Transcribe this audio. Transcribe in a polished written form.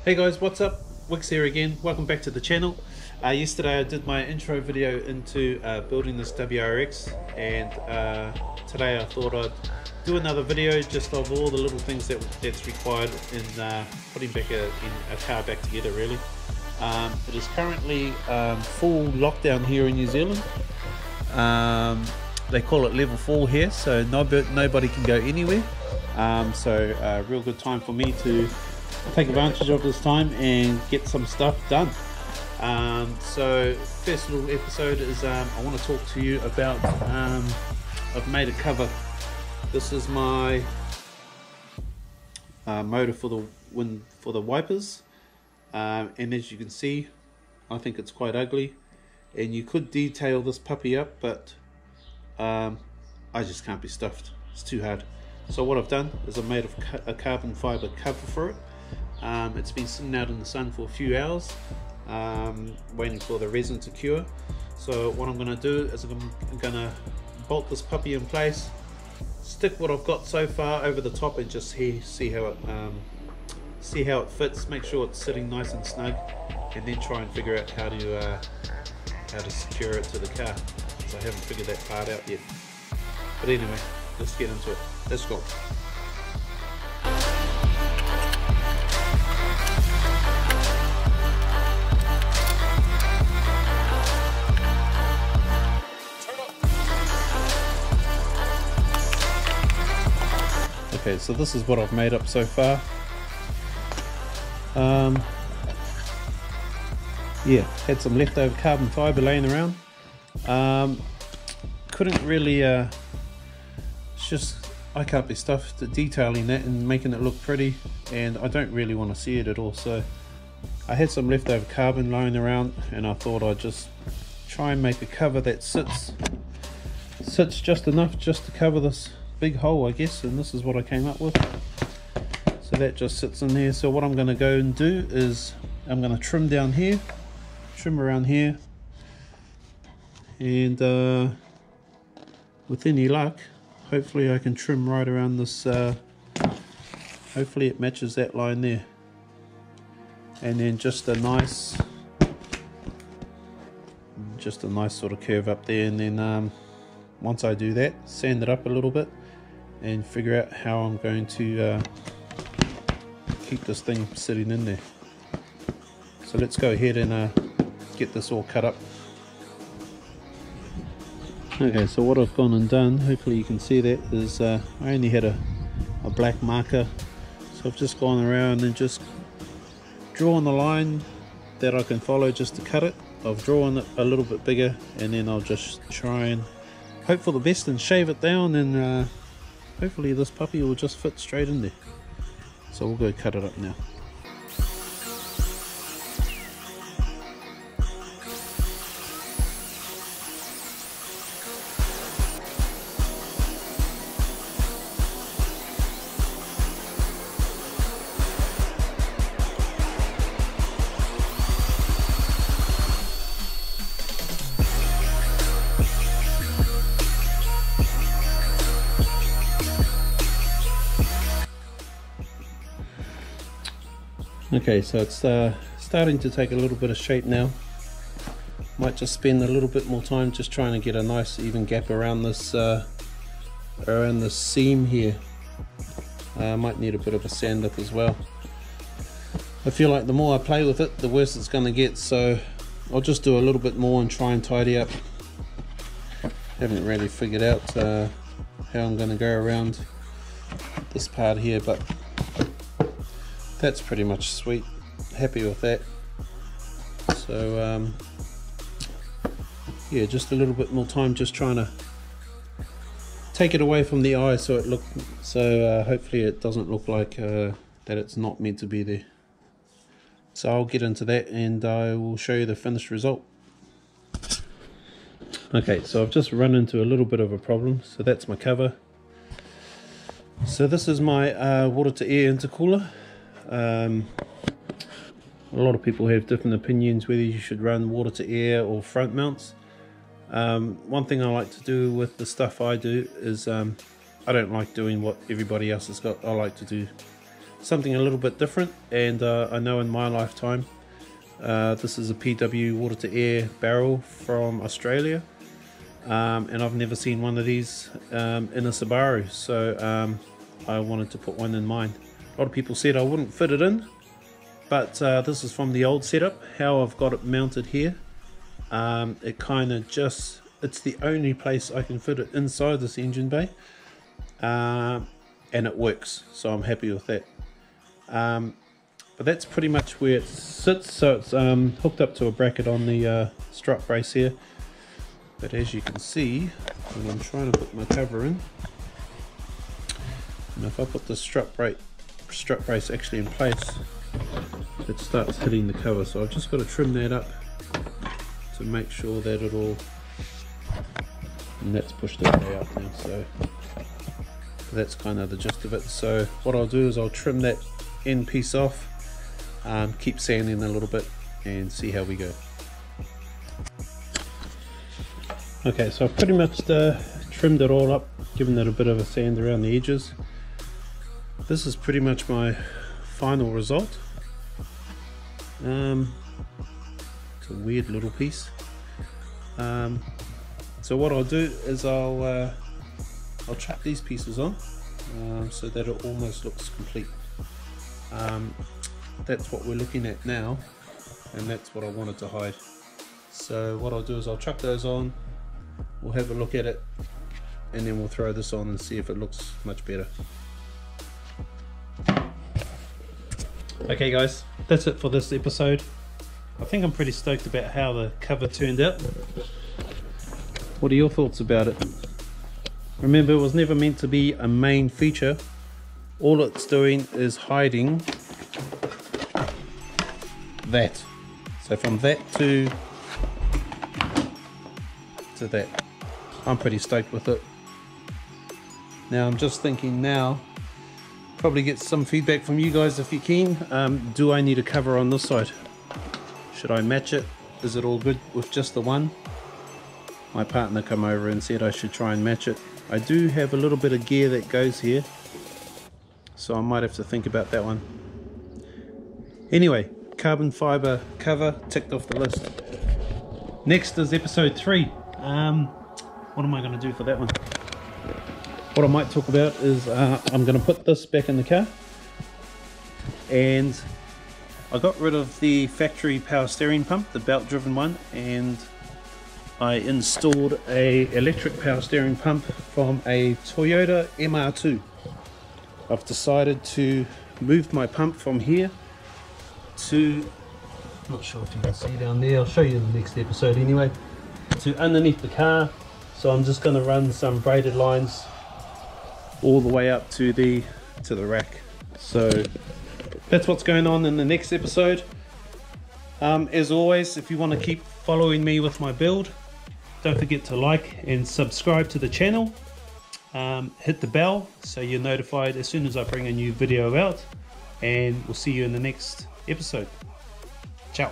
Hey guys, what's up? Wix here again. Welcome back to the channel. Yesterday I did my intro video into building this WRX, and today I thought I'd do another video just of all the little things that's required in putting a car back together really. It is currently full lockdown here in New Zealand. They call it level 4 here, so nobody can go anywhere. So a real good time for me to take advantage of this time and get some stuff done. So first little episode is I want to talk to you about I've made a cover. This is my motor for the wipers, and as you can see, I think it's quite ugly, and you could detail this puppy up, but I just can't be stuffed. It's too hard. So what I've done is I've made a carbon fiber cover for it. It's been sitting out in the sun for a few hours, waiting for the resin to cure. So what I'm going to do is I'm going to bolt this puppy in place, stick what I've got so far over the top, and just see how it fits. Make sure it's sitting nice and snug, and then try and figure out how to secure it to the car, because I haven't figured that part out yet. But anyway, let's get into it. Let's go. Okay, so this is what I've made up so far. Yeah, had some leftover carbon fiber laying around. Couldn't really, it's just, I can't be stuffed detailing that and making it look pretty, and I don't really want to see it at all. So I had some leftover carbon lying around, and I thought I'd just try and make a cover that sits just enough just to cover this big hole, I guess, and this is what I came up with. So that just sits in there. So what I'm going to go and do is I'm going to trim down here, trim around here, and with any luck, hopefully I can trim right around this. Hopefully it matches that line there, and then just a nice sort of curve up there, and then once I do that, sand it up a little bit and figure out how I'm going to keep this thing sitting in there. So let's go ahead and get this all cut up. Okay, so what I've gone and done, hopefully you can see that, is I only had a black marker, so I've just gone around and just drawn the line that I can follow just to cut it. I've drawn it a little bit bigger, and then I'll just try and hope for the best and shave it down, and hopefully this puppy will just fit straight in there. So we'll go cut it up now. Okay, so it's starting to take a little bit of shape now. Might just spend a little bit more time just trying to get a nice even gap around this seam here. Might need a bit of a sand up as well. I feel like the more I play with it, the worse it's going to get, so I'll just do a little bit more and try and tidy up. Haven't really figured out how I'm going to go around this part here, but that's pretty much sweet. Happy with that. So yeah, just a little bit more time just trying to take it away from the eye, so hopefully it doesn't look like that it's not meant to be there. So I'll get into that and I will show you the finished result. Okay, so I've just run into a little bit of a problem. So that's my cover. So this is my water to air intercooler. A lot of people have different opinions whether you should run water to air or front mounts. One thing I like to do with the stuff I do is I don't like doing what everybody else has got. I like to do something a little bit different, and I know in my lifetime this is a PW water to air barrel from Australia, and I've never seen one of these in a Subaru, so I wanted to put one in mine. A lot of people said I wouldn't fit it in, but this is from the old setup. How I've got it mounted here, it kind of just, it's the only place I can fit it inside this engine bay, and it works, so I'm happy with that. But that's pretty much where it sits. So it's hooked up to a bracket on the strut brace here, but as you can see when I'm trying to put my cover in, and if I put the strut brace actually in place, it starts hitting the cover, so I've just got to trim that up to make sure that it all, and that's pushed all the way up now, so that's kind of the gist of it. So what I'll do is I'll trim that end piece off, keep sanding a little bit, and see how we go. Okay, so I've pretty much trimmed it all up, given it a bit of a sand around the edges. This is pretty much my final result. It's a weird little piece. So what I'll do is I'll chuck these pieces on so that it almost looks complete. That's what we're looking at now, and that's what I wanted to hide. So what I'll do is I'll chuck those on, we'll have a look at it, and then we'll throw this on and see if it looks much better. Okay guys, that's it for this episode. I think I'm pretty stoked about how the cover turned out. What are your thoughts about it? Remember, it was never meant to be a main feature. All it's doing is hiding that. So from that to that. I'm pretty stoked with it. Now I'm just thinking now, probably get some feedback from you guys if you can. Do I need a cover on this side? Should I match it? Is it all good with just the one? My partner came over and said I should try and match it. I do have a little bit of gear that goes here, so I might have to think about that one. Anyway, carbon fiber cover ticked off the list. Next is episode 3. What am I going to do for that one? What I might talk about is I'm going to put this back in the car, and I got rid of the factory power steering pump, the belt driven one, and I installed a electric power steering pump from a Toyota MR2. I've decided to move my pump from here to, not sure if you can see down there, I'll show you in the next episode anyway, to underneath the car. So I'm just going to run some braided lines all the way up to the rack. So that's what's going on in the next episode. As always, if you want to keep following me with my build, don't forget to like and subscribe to the channel. Hit the bell so you're notified as soon as I bring a new video out, and we'll see you in the next episode. Ciao.